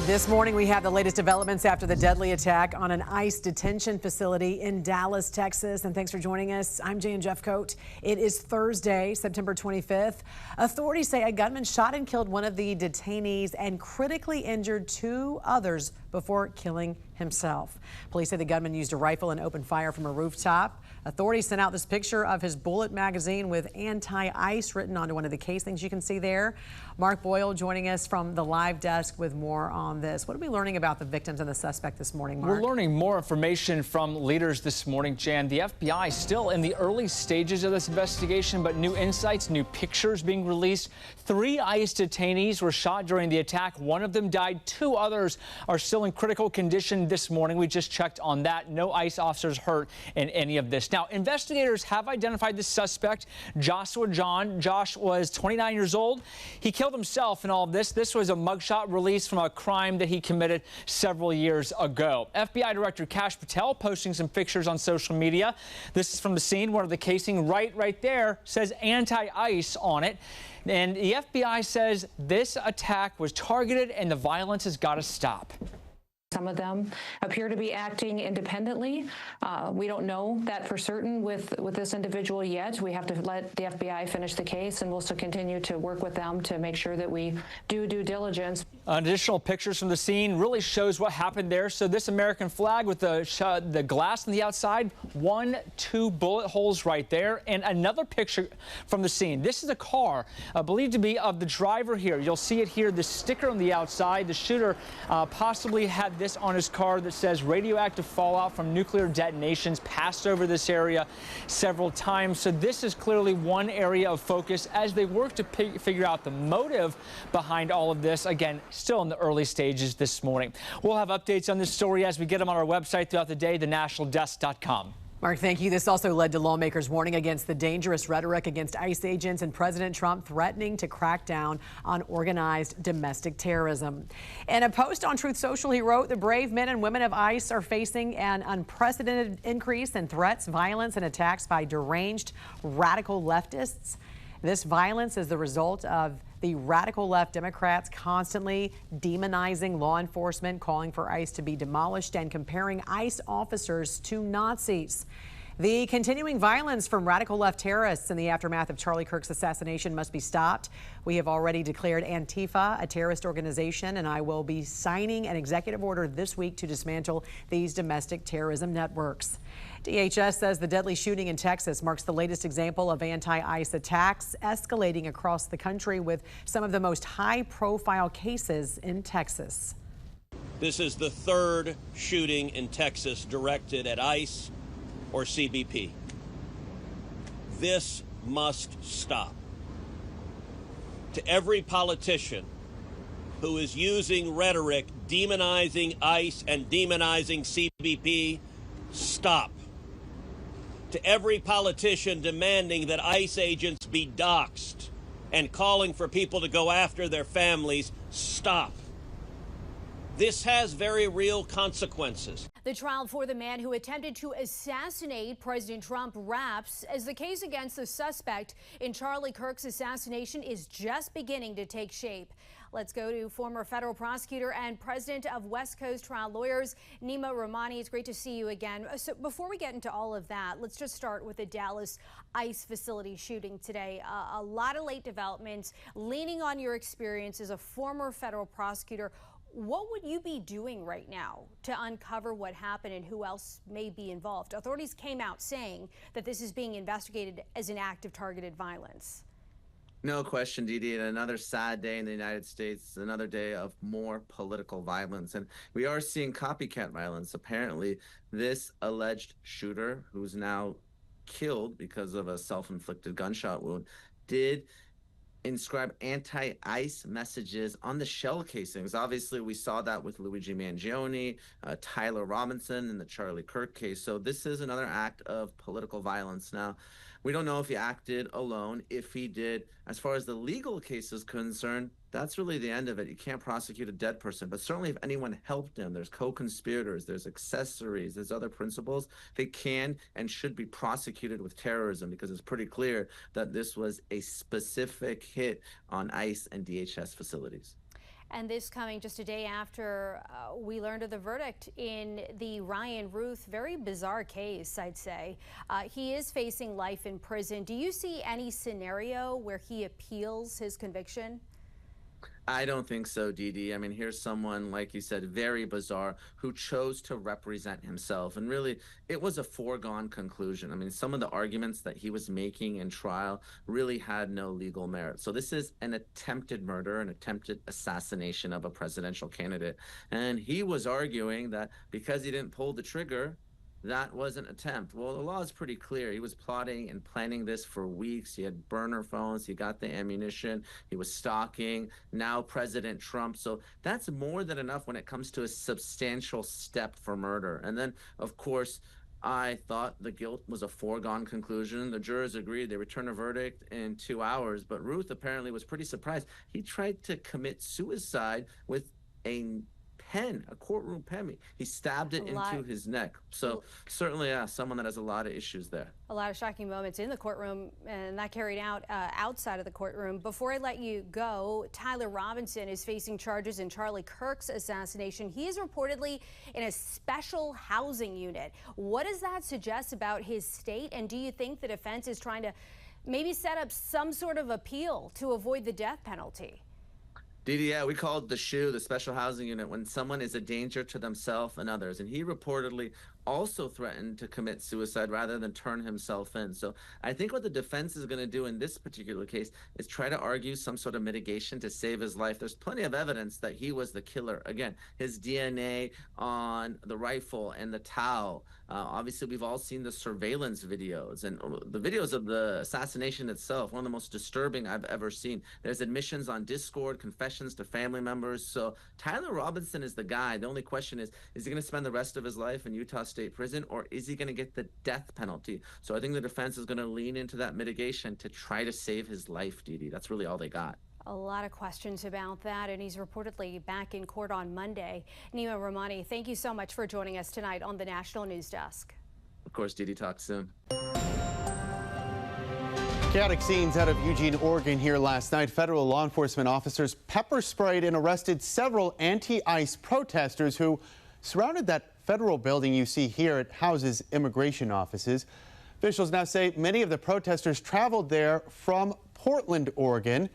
This morning, we have the latest developments after the deadly attack on an ICE detention facility in Dallas, Texas. And thanks for joining us. I'm Jan Jeffcoat. It is Thursday, September 25th. Authorities say a gunman shot and killed one of the detainees and critically injured two others before killing himself. Police say the gunman used a rifle and opened fire from a rooftop. Authorities sent out this picture of his bullet magazine with anti-ICE written onto one of the casings you can see there. Mark Boyle joining us from the live desk with more on this. What are we learning about the victims and the suspect this morning, Mark? We're learning more information from leaders this morning, Jan. The FBI still in the early stages of this investigation, but new insights, new pictures being released. 3 ICE detainees were shot during the attack. One of them died. 2 others are still in critical condition this morning. We just checked on that. No ICE officers hurt in any of this. Now, investigators have identified the suspect, Joshua John. Josh was 29 years old. He killed himself in all of this. This was a mugshot released from a crime that he committed several years ago. FBI Director Kash Patel posting some pictures on social media. This is from the scene. One of the casing right there says anti-ICE on it. And the FBI says this attack was targeted and the violence has got to stop. Some of them appear to be acting independently. We don't know that for certain with this individual yet. We have to let the FBI finish the case, and we'll still continue to work with them to make sure that we do due diligence. Additional pictures from the scene really shows what happened there. So this American flag with the glass on the outside, 2 bullet holes right there, and another picture from the scene. This is a car believed to be of the driver here. You'll see it here, the sticker on the outside. The shooter possibly had this on his car that says radioactive fallout from nuclear detonations passed over this area several times. So this is clearly one area of focus as they work to figure out the motive behind all of this. Again, still in the early stages this morning. We'll have updates on this story as we get them on our website throughout the day, thenationaldesk.com. Mark, thank you. This also led to lawmakers warning against the dangerous rhetoric against ICE agents and President Trump threatening to crack down on organized domestic terrorism. In a post on Truth Social, he wrote, "The brave men and women of ICE are facing an unprecedented increase in threats, violence, and attacks by deranged radical leftists. This violence is the result of the radical left Democrats constantly demonizing law enforcement, calling for ICE to be demolished, and comparing ICE officers to Nazis. The continuing violence from radical left terrorists in the aftermath of Charlie Kirk's assassination must be stopped. We have already declared Antifa a terrorist organization, and I will be signing an executive order this week to dismantle these domestic terrorism networks." DHS says the deadly shooting in Texas marks the latest example of anti-ICE attacks escalating across the country, with some of the most high-profile cases in Texas. This is the 3rd shooting in Texas directed at ICE or CBP. This must stop. To every politician who is using rhetoric demonizing ICE and demonizing CBP, stop. To every politician demanding that ICE agents be doxxed and calling for people to go after their families, stop. This has very real consequences. The trial for the man who attempted to assassinate President Trump wraps as the case against the suspect in Charlie Kirk's assassination is just beginning to take shape. Let's go to former federal prosecutor and president of West Coast Trial Lawyers, Nima Rahmani. It's great to see you again. So before we get into all of that, let's just start with the Dallas ICE facility shooting today. A lot of late developments. Leaning on your experience as a former federal prosecutor, what would you be doing right now to uncover what happened and who else may be involved? Authorities came out saying that this is being investigated as an act of targeted violence. No question, Didi. And another sad day in the United States, another day of more political violence. And we are seeing copycat violence. Apparently, this alleged shooter, who's now killed because of a self-inflicted gunshot wound, did inscribe anti-ICE messages on the shell casings. Obviously, we saw that with Luigi Mangione, Tyler Robinson in the Charlie Kirk case. So this is another act of political violence. Now, we don't know if he acted alone. If he did, as far as the legal case is concerned, that's really the end of it. You can't prosecute a dead person. But certainly if anyone helped him, there's co-conspirators, there's accessories, there's other principles, they can and should be prosecuted with terrorism, because it's pretty clear that this was a specific hit on ICE and DHS facilities. And this coming just a day after we learned of the verdict in the Ryan Ruth, very bizarre case, I'd say. He is facing life in prison. Do you see any scenario where he appeals his conviction? I don't think so, Dee Dee. I mean, here's someone, like you said, very bizarre, who chose to represent himself. And really, it was a foregone conclusion. I mean, some of the arguments that he was making in trial really had no legal merit. So this is an attempted murder, an attempted assassination of a presidential candidate. And he was arguing that because he didn't pull the trigger, that was an attempt. Well, the law is pretty clear. He was plotting and planning this for weeks. He had burner phones. He got the ammunition. He was stalking now President Trump. So that's more than enough when it comes to a substantial step for murder. And then, of course, I thought the guilt was a foregone conclusion. The jurors agreed. They returned a verdict in 2 hours. But Ruth apparently was pretty surprised. He tried to commit suicide with a pen, a courtroom pen. He stabbed it into his neck. So certainly, someone that has a lot of issues there. A lot of shocking moments in the courtroom, and that carried out outside of the courtroom. Before I let you go, Tyler Robinson is facing charges in Charlie Kirk's assassination. He is reportedly in a special housing unit. What does that suggest about his state? And do you think the defense is trying to maybe set up some sort of appeal to avoid the death penalty? Didi, yeah, we call it the SHU, the special housing unit, when someone is a danger to themselves and others. And he reportedly also threatened to commit suicide rather than turn himself in. So I think what the defense is going to do in this particular case is try to argue some sort of mitigation to save his life. There's plenty of evidence that he was the killer. Again, his DNA on the rifle and the towel. Obviously, we've all seen the surveillance videos and the videos of the assassination itself, one of the most disturbing I've ever seen. There's admissions on Discord, confessions to family members. So Tyler Robinson is the guy. The only question is he going to spend the rest of his life in Utah State Prison, or is he going to get the death penalty? So I think the defense is going to lean into that mitigation to try to save his life, Didi. That's really all they got. A lot of questions about that, and he's reportedly back in court on Monday. Nima Rahmani, thank you so much for joining us tonight on the National News Desk. Of course, Didi, talk soon. Chaotic scenes out of Eugene, Oregon here last night. Federal law enforcement officers pepper sprayed and arrested several anti-ICE protesters who surrounded that federal building you see here. It houses immigration offices. Officials now say many of the protesters traveled there from Portland, Oregon.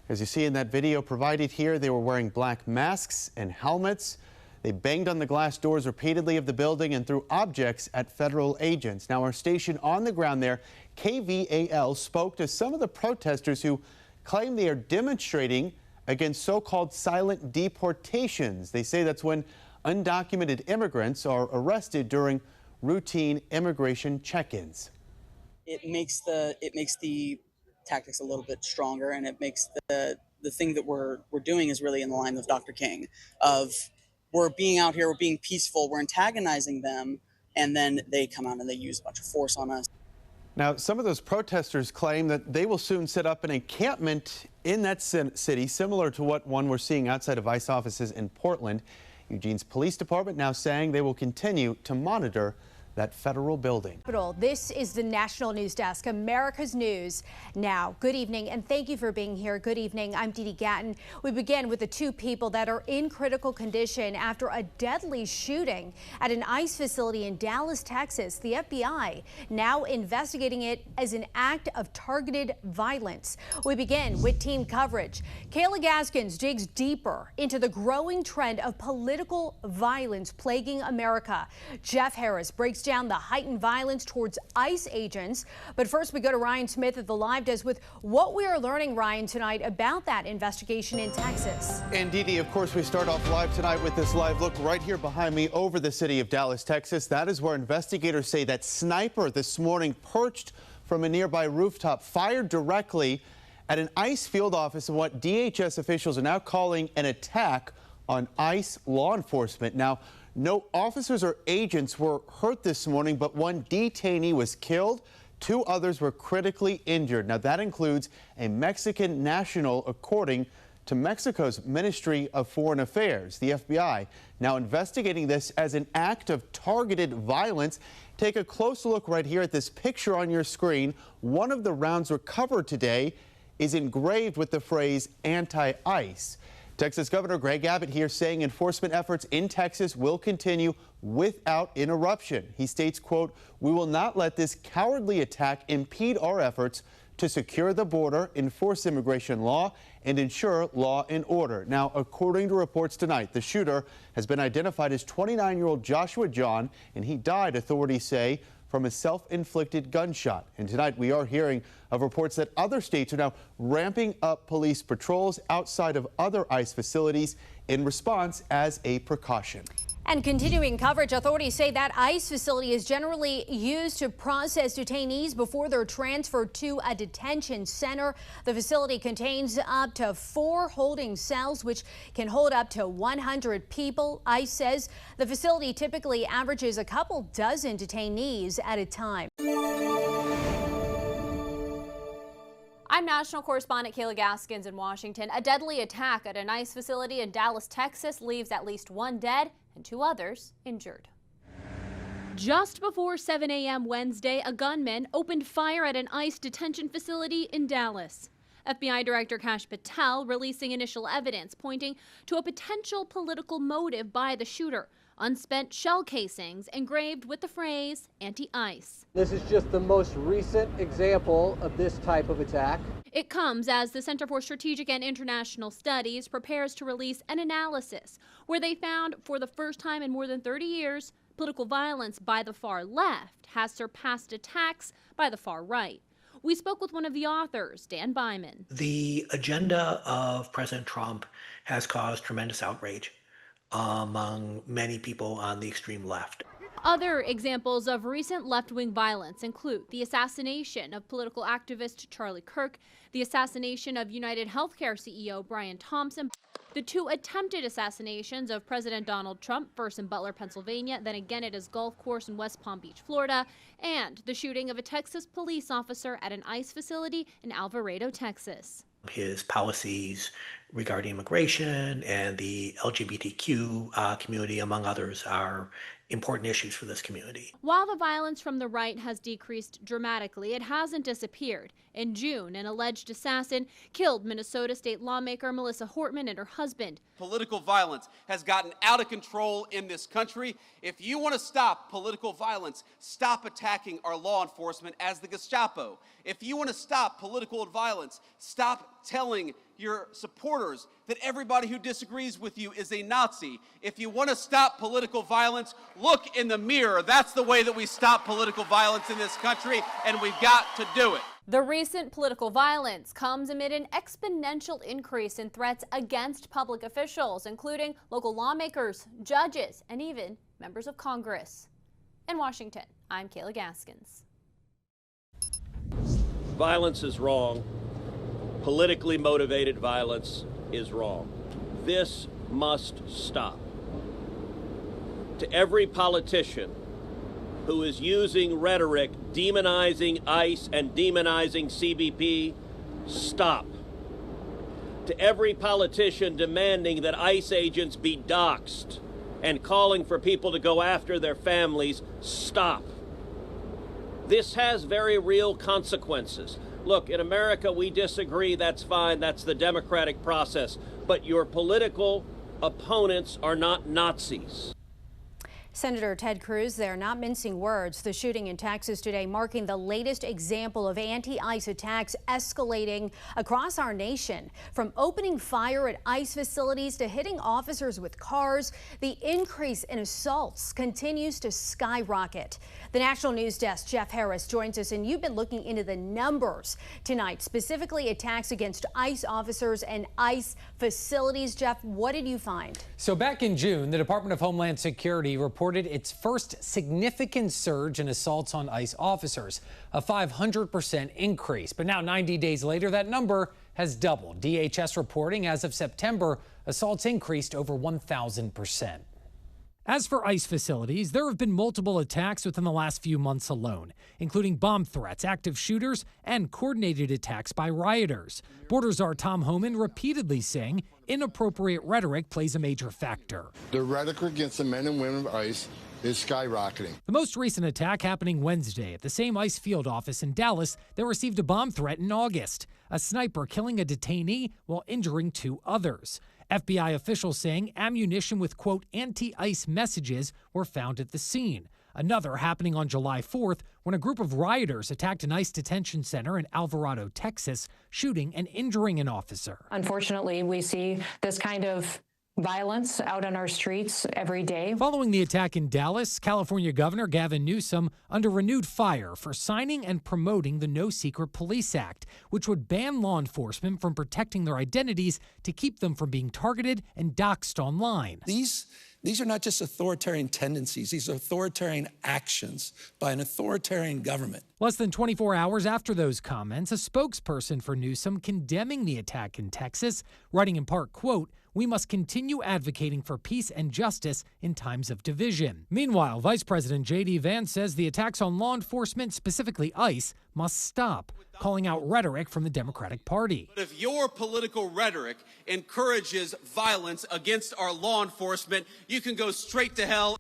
As you see in that video provided here, they were wearing black masks and helmets. They banged on the glass doors repeatedly of the building and threw objects at federal agents. Now, our station on the ground there, KVAL, spoke to some of the protesters who claim they are demonstrating against so-called silent deportations. They say that's when undocumented immigrants are arrested during routine immigration check-ins. It makes the tactics a little bit stronger, and it makes the thing that we're doing is really in the line with Dr. King of we're being out here, we're being peaceful, we're antagonizing them, and then they come out and they use a bunch of force on us. Now, some of those protesters claim that they will soon set up an encampment in that city, similar to what one we're seeing outside of ICE offices in Portland. Eugene's police department now saying they will continue to monitor that federal building. This is the National News Desk, America's News Now. Good evening, and thank you for being here. Good evening. I'm Dee Dee Gatton. We begin with the two people that are in critical condition after a deadly shooting at an ICE facility in Dallas, Texas. The FBI now investigating it as an act of targeted violence. We begin with team coverage. Kayla Gaskins digs deeper into the growing trend of political violence plaguing America. Jeff Harris breaks down the heightened violence towards ICE agents. But first, we go to Ryan Smith at the Live Desk with what we are learning, Ryan, tonight about that investigation in Texas. And Dee Dee, of course, we start off live tonight with this live look right here behind me over the city of Dallas, Texas. That is where investigators say that sniper this morning perched from a nearby rooftop fired directly at an ICE field office in what DHS officials are now calling an attack on ICE law enforcement. Now, no officers or agents were hurt this morning, but one detainee was killed. Two others were critically injured. Now, that includes a Mexican national, according to Mexico's Ministry of Foreign Affairs. The FBI now investigating this as an act of targeted violence. Take a close look right here at this picture on your screen. One of the rounds recovered today is engraved with the phrase anti-ICE. Texas Governor Greg Abbott here saying enforcement efforts in Texas will continue without interruption. He states, quote, "We will not let this cowardly attack impede our efforts to secure the border, enforce immigration law, and ensure law and order." Now, according to reports tonight, the shooter has been identified as 29-year-old Joshua John, and he died, authorities say, from a self-inflicted gunshot. And tonight we are hearing of reports that other states are now ramping up police patrols outside of other ICE facilities in response as a precaution. And continuing coverage, authorities say that ICE facility is generally used to process detainees before they're transferred to a detention center. The facility contains up to 4 holding cells, which can hold up to 100 people. ICE says the facility typically averages a couple dozen detainees at a time. I'm national correspondent Kayla Gaskins in Washington. A deadly attack at an ICE facility in Dallas, Texas leaves at least 1 dead and 2 others injured. Just before 7 a.m. Wednesday, a gunman opened fire at an ICE detention facility in Dallas. FBI Director Kash Patel releasing initial evidence pointing to a potential political motive by the shooter. Unspent shell casings engraved with the phrase anti-ICE. This is just the most recent example of this type of attack. It comes as the Center for Strategic and International Studies prepares to release an analysis where they found for the first time in more than 30 years, political violence by the far left has surpassed attacks by the far right. We spoke with one of the authors, Dan Byman. The agenda of President Trump has caused tremendous outrage among many people on the extreme left. Other examples of recent left-wing violence include the assassination of political activist Charlie Kirk, the assassination of United Healthcare CEO Brian Thompson, the 2 attempted assassinations of President Donald Trump, first in Butler, Pennsylvania, then again at his golf course in West Palm Beach, Florida, and the shooting of a Texas police officer at an ICE facility in Alvarado, Texas. His policies regarding immigration and the LGBTQ community, among others, are important issues for this community. While the violence from the right has decreased dramatically, it hasn't disappeared. In June, an alleged assassin killed Minnesota state lawmaker Melissa Hortman and her husband. Political violence has gotten out of control in this country. If you want to stop political violence, stop attacking our law enforcement as the Gestapo. If you want to stop political violence, stop telling your supporters that everybody who disagrees with you is a Nazi. If you want to stop political violence, look in the mirror. That's the way that we stop political violence in this country, and we've got to do it. The recent political violence comes amid an exponential increase in threats against public officials, including local lawmakers, judges, and even members of Congress. In Washington, I'm Kayla Gaskins. Violence is wrong. Politically motivated violence is wrong. This must stop. To every politician who is using rhetoric demonizing ICE and demonizing CBP, stop. To every politician demanding that ICE agents be doxxed and calling for people to go after their families, stop. This has very real consequences. Look, in America, we disagree. That's fine. That's the democratic process. But your political opponents are not Nazis. Senator Ted Cruz, they're not mincing words. The shooting in Texas today marking the latest example of anti-ICE attacks escalating across our nation. From opening fire at ICE facilities to hitting officers with cars, the increase in assaults continues to skyrocket. The National News Desk, Jeff Harris, joins us, and you've been looking into the numbers tonight, specifically attacks against ICE officers and ICE facilities. Jeff, what did you find? So back in June, the Department of Homeland Security reported its first significant surge in assaults on ICE officers, a 500% increase. But now 90 days later, that number has doubled. DHS reporting as of September, assaults increased over 1,000%. As for ICE facilities, there have been multiple attacks within the last few months alone, including bomb threats, active shooters, and coordinated attacks by rioters. Border Czar Tom Homan repeatedly saying inappropriate rhetoric plays a major factor. The rhetoric against the men and women of ICE is skyrocketing. The most recent attack happening Wednesday at the same ICE field office in Dallas that received a bomb threat in August. A sniper killing a detainee while injuring 2 others. FBI officials saying ammunition with, quote, anti-ICE messages were found at the scene. Another happening on July 4th when a group of rioters attacked an ICE detention center in Alvarado, Texas, shooting and injuring an officer. Unfortunately, we see this kind of violence out on our streets every day. Following the attack in Dallas, California Governor Gavin Newsom under renewed fire for signing and promoting the No Secret Police Act, which would ban law enforcement from protecting their identities to keep them from being targeted and doxxed online. These are not just authoritarian tendencies. These are authoritarian actions by an authoritarian government. Less than 24 hours after those comments, a spokesperson for Newsom condemning the attack in Texas, writing in part, quote, "We must continue advocating for peace and justice in times of division." Meanwhile, Vice President J.D. Vance says the attacks on law enforcement, specifically ICE, must stop, calling out rhetoric from the Democratic Party. But if your political rhetoric encourages violence against our law enforcement, you can go straight to hell.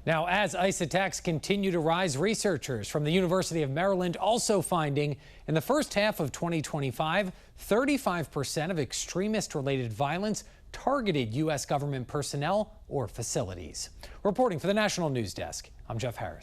Now, as ICE attacks continue to rise, researchers from the University of Maryland also finding in the first half of 2025, 35% of extremist-related violence targeted U.S. government personnel or facilities. Reporting for the National News Desk, I'm Jeff Harris.